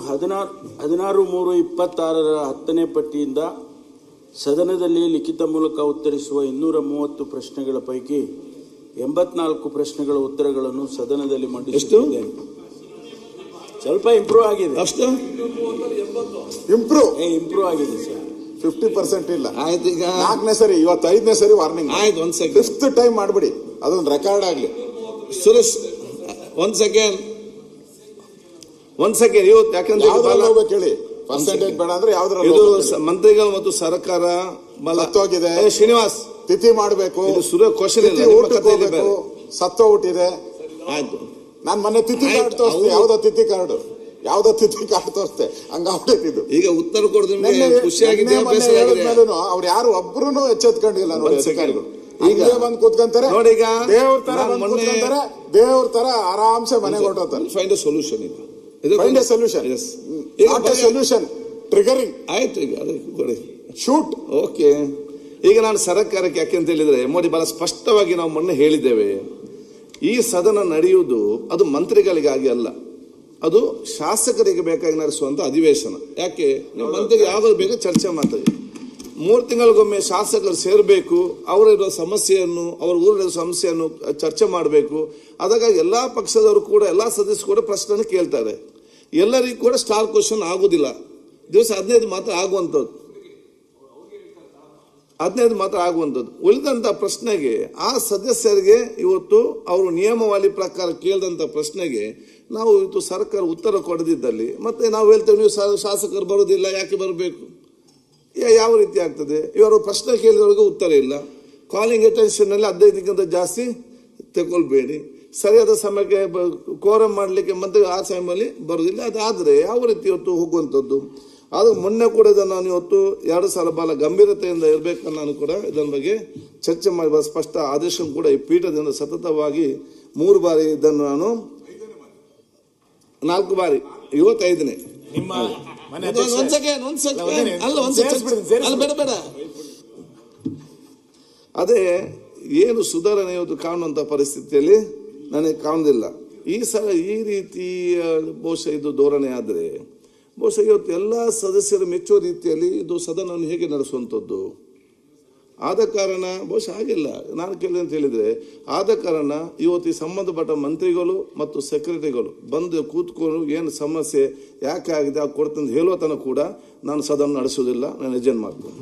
16/3/26 10ನೇ ಪಟ್ಟಿಯಿಂದ ಸದನದಲ್ಲಿ ಲಿಖಿತ ಮೂಲಕ ಉತ್ತರಿಸುವ 230 ಪ್ರಶ್ನೆಗಳ ಪೈಕಿ 84 ಪ್ರಶ್ನೆಗಳ ಉತ್ತರಗಳನ್ನು ಸದನದಲ್ಲಿ ಮಂಡಿಸಿದ್ದೇನೆ. ಸ್ವಲ್ಪ ಇಂಪ್ರೂವ್ ಆಗಿದೆ. ಅಷ್ಟು ಇಂಪ್ರೂವ್ ಆಗಿದೆ ಸರ್. 50% ಇಲ್ಲ. ಆಯ್ತು, ಈಗ 4ನೇ ಸರಿ, ಇವತ್ತು 5ನೇ ಸರಿ ವಾರ್ನಿಂಗ್. ಆಯ್ತು, 1 ಸೆಕೆಂಡ್. 5th ಟೈಮ್ ಮಾಡ್ಬಿಡಿ, ಅದೊಂದು ರೆಕಾರ್ಡ್ ಆಗ್ಲಿ. ಸುರೇಶ್ 1 ಸೆಕೆಂಡ್. ಇವತ್ತು ಯಾಕಂದ್ರೆ ಹೇಳಿ, ಪರ್ಸೆಂಟೇಜ್ ಬೇಡ ಅಂದ್ರೆ ಯಾವ್ದ್ರಲ್ಲಿ ಇದು ಮಂತ್ರಿಗಳು ಮತ್ತು ಸರ್ಕಾರ ಸತ್ತೋಗಿದೆ. ಶ್ರೀನಿವಾಸ್ ತಿಥಿ ಮಾಡಬೇಕು, ಸತ್ತೋಗ್ಬಿಟ್ಟಿದೆ. ಆಯ್ತು, ನಾನ್ ಮೊನ್ನೆ ತಿಥಿ ಕಾರ್ಡ್ ತೋರಿಸ್ತೆ, ಯಾವ್ದೋ ತಿಥಿ ಕಾರ್ಡ್ ತೋರಿಸ್ತೆ, ಹಂಗಾಗ್ಬಿಟ್ಟಿದ್ದು. ಈಗ ಉತ್ತರ ಕೊಡೋದ್ರಿಂದ ಖುಷಿಯಾಗಿದೆ. ಅವ್ರು ಯಾರು ಒಬ್ರು ಎಚ್ಚೆತ್ಕೊಂಡಿಲ್ಲ ನೋಡಿ ಅಧಿಕಾರಿಗಳು. ಈಗ ಬಂದ್ ಕೂತ್ಕೊಂತಾರೆ, ನೋಡಿ ಈಗ ದೇವ್ರ ತರ ಕೂತ್ಕೊಂತಾರೆ, ದೇವ್ರ ತರ ಆರಾಮ್ಸೆ ಮನೆಗೆ ಹೊರಟೋತಾರೆ. Find a solution. Find a solution, not a solution triggering. ಆಯ್ತು, ಈಗ ಕೊಡಿ ಶೂಟ್. ಓಕೆ, ಈಗ ನಾನು ಸರ್ಕಾರಕ್ಕೆ ಯಾಕೆಂತ ಹೇಳಿದ್ರೆ, ಮೋದಿ ಬಹಳ ಸ್ಪಷ್ಟವಾಗಿ ನಾವು ಮೊನ್ನೆ ಹೇಳಿದ್ದೇವೆ, ಈ ಸದನ ನಡೆಯುವುದು ಅದು ಮಂತ್ರಿಗಳಿಗಾಗಿ ಅಲ್ಲ, ಅದು ಶಾಸಕರಿಗೆ ಬೇಕಾಗಿ ನಡೆಸುವಂತ ಅಧಿವೇಶನ. ಯಾಕೆ, ನೀವು ಮಂತ್ರಿಗೆ ಯಾವ್ದಾದ್ರು ಬೇಕು ಚರ್ಚೆ ಮಾಡ್ತೀವಿ. 3 ತಿಂಗಳಿಗೊಮ್ಮೆ ಶಾಸಕರು ಸೇರಬೇಕು, ಅವರಿರೋ ಸಮಸ್ಯೆಯನ್ನು, ಅವ್ರ ಊರಿನ ಸಮಸ್ಯೆಯನ್ನು ಚರ್ಚೆ ಮಾಡಬೇಕು. ಅದಕ್ಕಾಗಿ ಎಲ್ಲಾ ಪಕ್ಷದವರು ಕೂಡ, ಎಲ್ಲಾ ಸದಸ್ಯರು ಕೂಡ ಪ್ರಶ್ನೆ ಕೇಳ್ತಾರೆ. ಎಲ್ಲರಿಗೂ ಕೂಡ ಸ್ಟಾರ್ ಕ್ವಶನ್ ಆಗುದಿಲ್ಲ. ದಿವಸ 15 ಮಾತ್ರ ಆಗುವಂಥದ್ದು, 15 ಮಾತ್ರ ಆಗುವಂಥದ್ದು. ಉಳಿದಂತ ಪ್ರಶ್ನೆಗೆ ಆ ಸದಸ್ಯರಿಗೆ ಇವತ್ತು ಅವರು ನಿಯಮಾವಳಿ ಪ್ರಕಾರ ಕೇಳಿದಂತ ಪ್ರಶ್ನೆಗೆ ನಾವು ಇವತ್ತು ಸರ್ಕಾರ ಉತ್ತರ ಕೊಡದಿದ್ದಲ್ಲಿ ಮತ್ತೆ ನಾವು ಹೇಳ್ತೇವೆ ನೀವು ಶಾಸಕರು ಬರೋದಿಲ್ಲ, ಯಾಕೆ ಬರಬೇಕು? ಯಾವ ರೀತಿ ಆಗ್ತದೆ? ಇವರು ಪ್ರಶ್ನೆ ಕೇಳಿದವರಿಗೆ ಉತ್ತರ ಇಲ್ಲ. ಕಾಲಿಂಗ್ ಅಟೆನ್ಷನ್ ನಲ್ಲಿ 15ಕ್ಕಿಂತ ಜಾಸ್ತಿ ತಗೊಳ್ಬೇಡಿ. ಸರಿಯಾದ ಸಮಯಕ್ಕೆ ಕೋರಂ ಮಾಡಲಿಕ್ಕೆ ಮತ್ತೆ ಆ ಸಮಯದಲ್ಲಿ ಬರೋದಿಲ್ಲ. ಅದಾದ್ರೆ ಯಾವ ರೀತಿ ಇವತ್ತು ಹೋಗುವಂಥದ್ದು? ಆದ್ರೆ ಮೊನ್ನೆ ಕೂಡ ಇದನ್ನು ನಾನು ಇವತ್ತು 2 ಸಲ ಬಹಳ ಗಂಭೀರತೆಯಿಂದ ಇರಬೇಕನ್ನ ನಾನು ಕೂಡ ಇದರ ಬಗ್ಗೆ ಚರ್ಚೆ ಮಾಡಿ ಸ್ಪಷ್ಟ ಆದೇಶ ಕೂಡ ಈ ಪೀಠದಿಂದ ಸತತವಾಗಿ 3 ಬಾರಿ ಇದನ್ನು ನಾನು 4 ಬಾರಿ, ಇವತ್ತು 5ನೇ. ಬೇಡ, ಅದೇ ಏನು ಸುಧಾರಣೆ ಇವತ್ತು ಕಾಣುವಂತ ಪರಿಸ್ಥಿತಿಯಲ್ಲಿ ನನಗೆ ಕಾಣುದಿಲ್ಲ. ಈ ಸಲ ಈ ರೀತಿ ಬಹುಶಃ ಇದು ಧೋರಣೆ ಆದರೆ ಬಹುಶಃ ಇವತ್ತು ಎಲ್ಲ ಸದಸ್ಯರು ಮೆಚ್ಚುವ ರೀತಿಯಲ್ಲಿ ಇದು ಸದನವನ್ನು ಹೇಗೆ ನಡೆಸುವಂಥದ್ದು? ಆದ ಕಾರಣ ಬಹುಶಃ ಆಗಿಲ್ಲ. ನಾನು ಕೇಳಿದೆ ಅಂತ ಹೇಳಿದ್ರೆ, ಆದ ಕಾರಣ ಇವತ್ತು ಈ ಸಂಬಂಧಪಟ್ಟ ಮಂತ್ರಿಗಳು ಮತ್ತು ಸೆಕ್ರೆಟರಿಗಳು ಬಂದು ಕೂತ್ಕೊಂಡು ಏನು ಸಮಸ್ಯೆ ಯಾಕೆ ಆಗಿದೆ ಆ ಕೊಡ್ತಂದು ಹೇಳುವ ತನಕ ಕೂಡ ನಾನು ಸದನ ನಡೆಸುವುದಿಲ್ಲ. ನಾನು ಎಜೆಂಟ್ ಮಾಡ್ತೇನೆ.